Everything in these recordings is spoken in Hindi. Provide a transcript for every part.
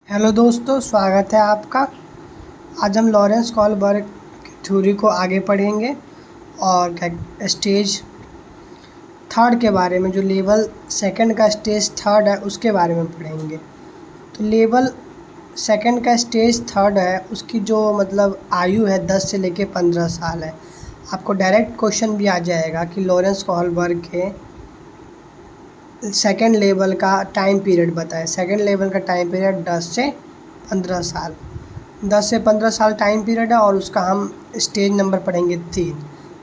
हेलो दोस्तों, स्वागत है आपका। आज हम लॉरेंस कोहलबर्ग की थ्योरी को आगे पढ़ेंगे और स्टेज थर्ड के बारे में, जो लेवल सेकंड का स्टेज थर्ड है उसके बारे में पढ़ेंगे। तो लेवल सेकंड का स्टेज थर्ड है, उसकी जो आयु है 10 से लेके 15 साल है। आपको डायरेक्ट क्वेश्चन भी आ जाएगा कि लॉरेंस कोहलबर्ग के सेकंड लेवल का टाइम पीरियड बताएं। सेकंड लेवल का टाइम पीरियड 10 से 15 साल, 10 से 15 साल टाइम पीरियड है और उसका हम स्टेज नंबर पढ़ेंगे 3।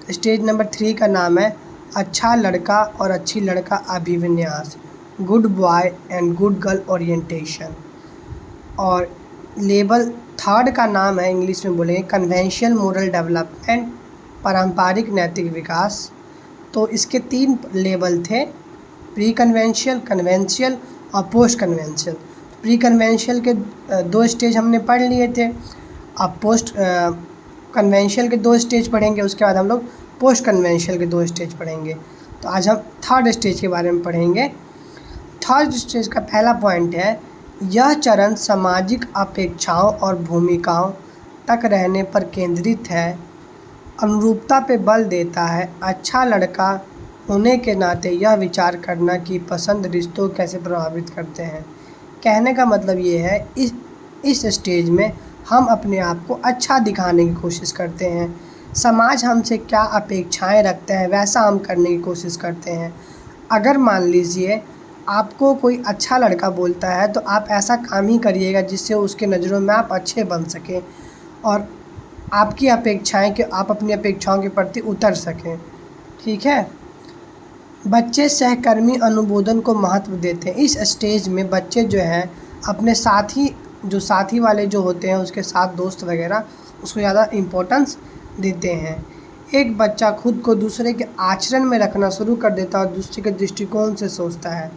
तो स्टेज नंबर 3 का नाम है अच्छा लड़का और अच्छी लड़का अभिविन्यास, good boy and good girl orientation. और लेवल थर्ड का नाम है, इंग्लिश में बोलेंगे, कन्वेंशनल मोरल डेवलपमेंट, पारंपरिक नैतिक विकास। तो इसके 3 लेवल थे, प्री कन्वेंशियल, कन्वेंशियल और पोस्ट कन्वेंशियल। प्री कन्वेंशियल के 2 स्टेज हमने पढ़ लिए थे। अब पोस्ट कन्वेंशियल के 2 स्टेज पढ़ेंगे, उसके बाद हम लोग पोस्ट कन्वेंशियल के 2 स्टेज पढ़ेंगे। तो आज हम थर्ड स्टेज के बारे में पढ़ेंगे। थर्ड स्टेज का पहला पॉइंट है, यह चरण सामाजिक अपेक्षाओं और भूमिकाओं तक रहने पर केंद्रित है, अनुरूपता पे बल देता है। अच्छा लड़का होने के नाते यह विचार करना कि पसंद रिश्तों कैसे प्रभावित करते हैं। कहने का मतलब ये है, इस स्टेज में हम अपने आप को अच्छा दिखाने की कोशिश करते हैं। समाज हमसे क्या अपेक्षाएं रखते हैं वैसा हम करने की कोशिश करते हैं। अगर मान लीजिए आपको कोई अच्छा लड़का बोलता है तो आप ऐसा काम ही करिएगा जिससे उसके नज़रों में आप अच्छे बन सकें और आपकी अपेक्षाएं कि आप अपनी अपेक्षाओं के प्रति उतर सकें। ठीक है। बच्चे सहकर्मी अनुमोदन को महत्व देते हैं। इस स्टेज में बच्चे जो हैं अपने साथी वाले जो होते हैं उसके साथ दोस्त वगैरह, उसको ज़्यादा इम्पोर्टेंस देते हैं। एक बच्चा खुद को दूसरे के आचरण में रखना शुरू कर देता है और दूसरे के दृष्टिकोण से सोचता है।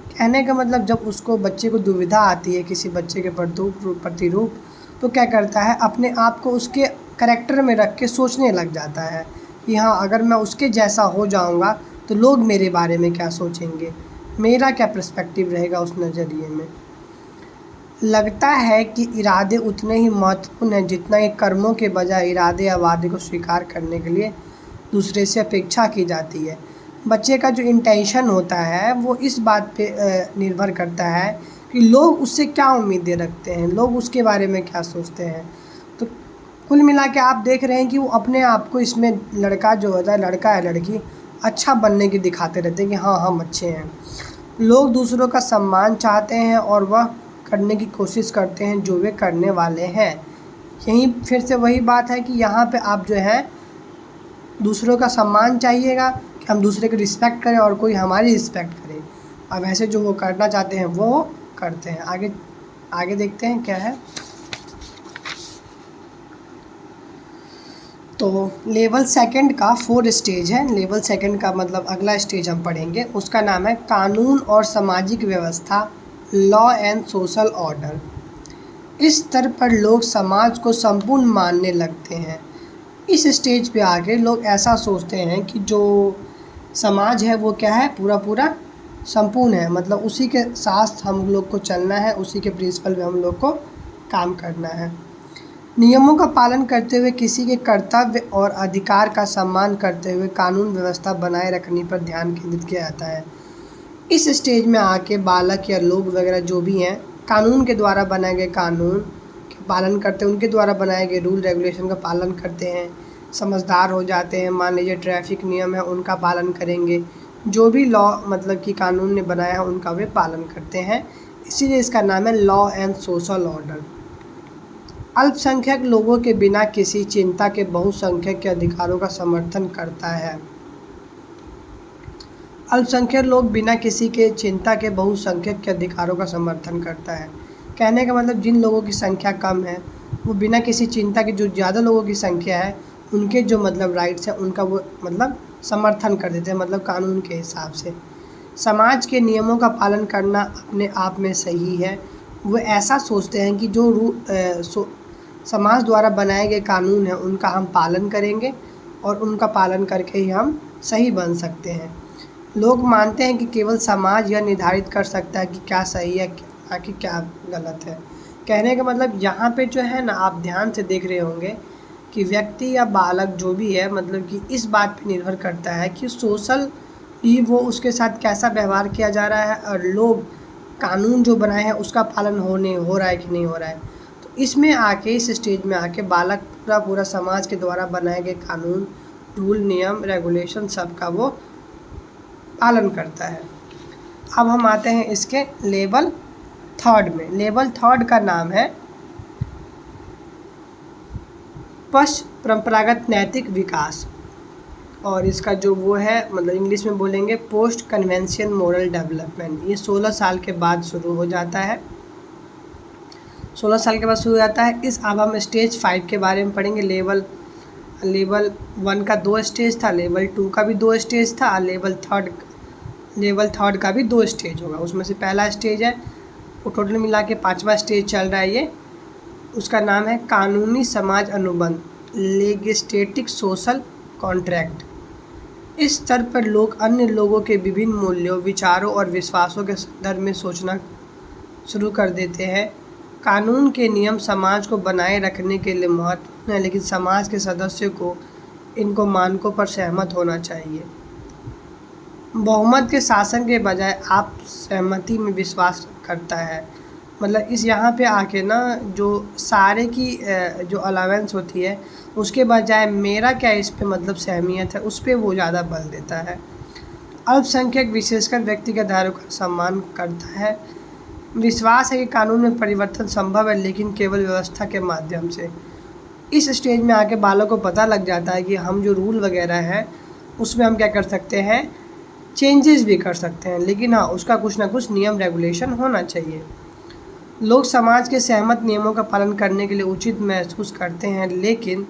कहने का मतलब, जब उसको बच्चे को दुविधा आती है किसी बच्चे के प्रतिरूप, तो क्या करता है, अपने आप को उसके करैक्टर में रख के सोचने लग जाता है कि हाँ, अगर मैं उसके जैसा हो जाऊंगा तो लोग मेरे बारे में क्या सोचेंगे, मेरा क्या पर्सपेक्टिव रहेगा उस नज़रिए में। लगता है कि इरादे उतने ही महत्वपूर्ण हैं जितना कि कर्मों के बजाय इरादे या वादे को स्वीकार करने के लिए दूसरे से अपेक्षा की जाती है। बच्चे का जो इंटेंशन होता है वो इस बात पे निर्भर करता है कि लोग उससे क्या उम्मीदें रखते हैं, लोग उसके बारे में क्या सोचते हैं। तो कुल मिला के आप देख रहे हैं कि वो अपने आप को, इसमें लड़का जो होता है, लड़का या लड़की, अच्छा बनने की दिखाते रहते हैं कि हाँ हम अच्छे हैं। लोग दूसरों का सम्मान चाहते हैं और वह करने की कोशिश करते हैं जो वे करने वाले हैं। यहीं फिर से वही बात है कि यहाँ पे आप जो है दूसरों का सम्मान चाहिएगा कि हम दूसरे की रिस्पेक्ट करें और कोई हमारी रिस्पेक्ट करे। अब ऐसे जो वो करना चाहते हैं वो करते हैं। आगे देखते हैं क्या है। तो लेवल सेकंड का 4 स्टेज है। लेवल सेकंड का मतलब अगला स्टेज हम पढ़ेंगे, उसका नाम है कानून और सामाजिक व्यवस्था, लॉ एंड सोशल ऑर्डर। इस स्तर पर लोग समाज को संपूर्ण मानने लगते हैं। इस स्टेज पे आके लोग ऐसा सोचते हैं कि जो समाज है वो क्या है, पूरा पूरा संपूर्ण है, मतलब उसी के साथ हम लोग को चलना है, उसी के प्रिंसिपल पे हम लोग को काम करना है। नियमों का पालन करते हुए किसी के कर्तव्य और अधिकार का सम्मान करते हुए कानून व्यवस्था बनाए रखने पर ध्यान केंद्रित किया जाता है। इस स्टेज में आके बालक या लोग वगैरह जो भी हैं, कानून के द्वारा बनाए गए कानून के पालन करते हैं, उनके द्वारा बनाए गए रूल रेगुलेशन का पालन करते हैं, समझदार हो जाते हैं। मान लीजिए ट्रैफिक नियम है, उनका पालन करेंगे, जो भी लॉ मतलब कि कानून ने बनाया है उनका वे पालन करते हैं। इसीलिए इसका नाम है लॉ एंड सोशल ऑर्डर। अल्पसंख्यक लोगों के बिना किसी चिंता के बहुसंख्यक के अधिकारों का समर्थन करता है। अल्पसंख्यक लोग बिना किसी के चिंता के बहुसंख्यक के अधिकारों का समर्थन करता है। कहने का मतलब, जिन लोगों की संख्या कम है वो बिना किसी चिंता के जो ज़्यादा लोगों की संख्या है उनके जो राइट्स हैं उनका वो समर्थन कर देते हैं, कानून के हिसाब से। समाज के नियमों का पालन करना अपने आप में सही है। वो ऐसा सोचते हैं कि जो समाज द्वारा बनाए गए कानून हैं उनका हम पालन करेंगे और उनका पालन करके ही हम सही बन सकते हैं। लोग मानते हैं कि केवल समाज यह निर्धारित कर सकता है कि क्या सही है ना कि क्या गलत है। कहने का मतलब यहाँ पे जो है ना, आप ध्यान से देख रहे होंगे कि व्यक्ति या बालक जो भी है, मतलब कि इस बात पे निर्भर करता है कि सोशल ही वो उसके साथ कैसा व्यवहार किया जा रहा है और लोग कानून जो बनाए हैं उसका पालन हो रहा है कि नहीं हो रहा है। तो इसमें आके, इस स्टेज में आके बालक पूरा समाज के द्वारा बनाए गए कानून, रूल, नियम, रेगुलेशन सब का वो पालन करता है। अब हम आते हैं इसके लेवल थर्ड में। लेवल थर्ड का नाम है पश्च परंपरागत नैतिक विकास, और इसका जो वो है, मतलब इंग्लिश में बोलेंगे पोस्ट कन्वेंशन मोरल डेवलपमेंट। ये 16 साल के बाद शुरू हो जाता है, 16 साल के बाद शुरू हो जाता है। अब हम स्टेज 5 के बारे में पढ़ेंगे। लेवल 1 का 2 स्टेज था, लेवल 2 का भी 2 स्टेज था, लेवल थर्ड का भी 2 स्टेज होगा। उसमें से पहला स्टेज है, वो टोटल मिला के 5वां स्टेज चल रहा है ये, उसका नाम है कानूनी समाज अनुबंध, लेगिस्लेटिव सोशल कॉन्ट्रैक्ट। इस स्तर पर लोग अन्य लोगों के विभिन्न मूल्यों, विचारों और विश्वासों के संदर्भ में सोचना शुरू कर देते हैं। कानून के नियम समाज को बनाए रखने के लिए महत्वपूर्ण है, लेकिन समाज के सदस्यों को इनको मानकों पर सहमत होना चाहिए। बहुमत के शासन के बजाय आप सहमति में विश्वास करता है। मतलब इस यहाँ पे आके ना, जो सारे की जो अलावेंस होती है उसके बजाय मेरा क्या इस पे मतलब सहमियत है, उस पर वो ज़्यादा बल देता है। अल्पसंख्यक विशेषकर व्यक्तिगत अधिकारों का सम्मान करता है। विश्वास है कि कानून में परिवर्तन संभव है, लेकिन केवल व्यवस्था के माध्यम से। इस स्टेज में आके बालों को पता लग जाता है कि हम जो रूल वगैरह है उसमें हम क्या कर सकते हैं, चेंजेस भी कर सकते हैं, लेकिन हाँ, उसका कुछ ना कुछ नियम रेगुलेशन होना चाहिए। लोग समाज के सहमत नियमों का पालन करने के लिए उचित महसूस करते हैं, लेकिन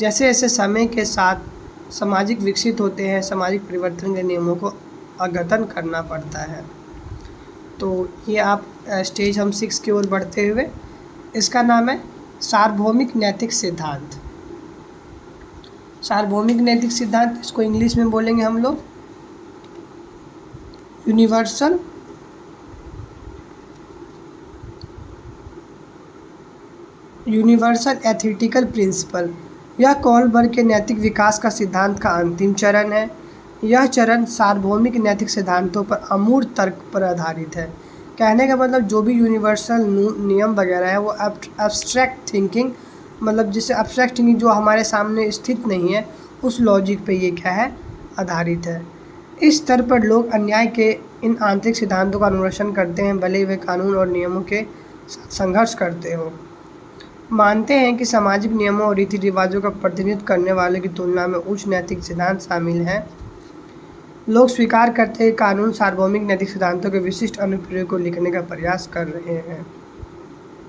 जैसे जैसे समय के साथ सामाजिक विकसित होते हैं, सामाजिक परिवर्तन के नियमों को अद्यतन करना पड़ता है। तो ये आप स्टेज हम 6 की ओर बढ़ते हुए, इसका नाम है सार्वभौमिक नैतिक सिद्धांत। सार्वभौमिक नैतिक सिद्धांत, इसको इंग्लिश में बोलेंगे हम लोग यूनिवर्सल एथिकल प्रिंसिपल। यह कोलबर्ग के नैतिक विकास का सिद्धांत का अंतिम चरण है। यह चरण सार्वभौमिक नैतिक सिद्धांतों पर अमूर्त तर्क पर आधारित है। कहने का मतलब जो भी यूनिवर्सल नियम वगैरह है वो एब्स्ट्रैक्ट थिंकिंग, मतलब जिससे एब्स्ट्रैक्ट थिंकिंग जो हमारे सामने स्थित नहीं है, उस लॉजिक पे ये क्या है, आधारित है। इस स्तर पर लोग अन्याय के इन आंतरिक सिद्धांतों का अनुसरण करते हैं, भले वे कानून और नियमों के साथ संघर्ष करते हो। मानते हैं कि सामाजिक नियमों और रीति रिवाजों का प्रतिनिधित्व करने वाले की तुलना में उच्च नैतिक सिद्धांत शामिल हैं। लोग स्वीकार करते हैं कि कानून सार्वभौमिक नैतिक सिद्धांतों के विशिष्ट अनुप्रयोग को लिखने का प्रयास कर रहे हैं।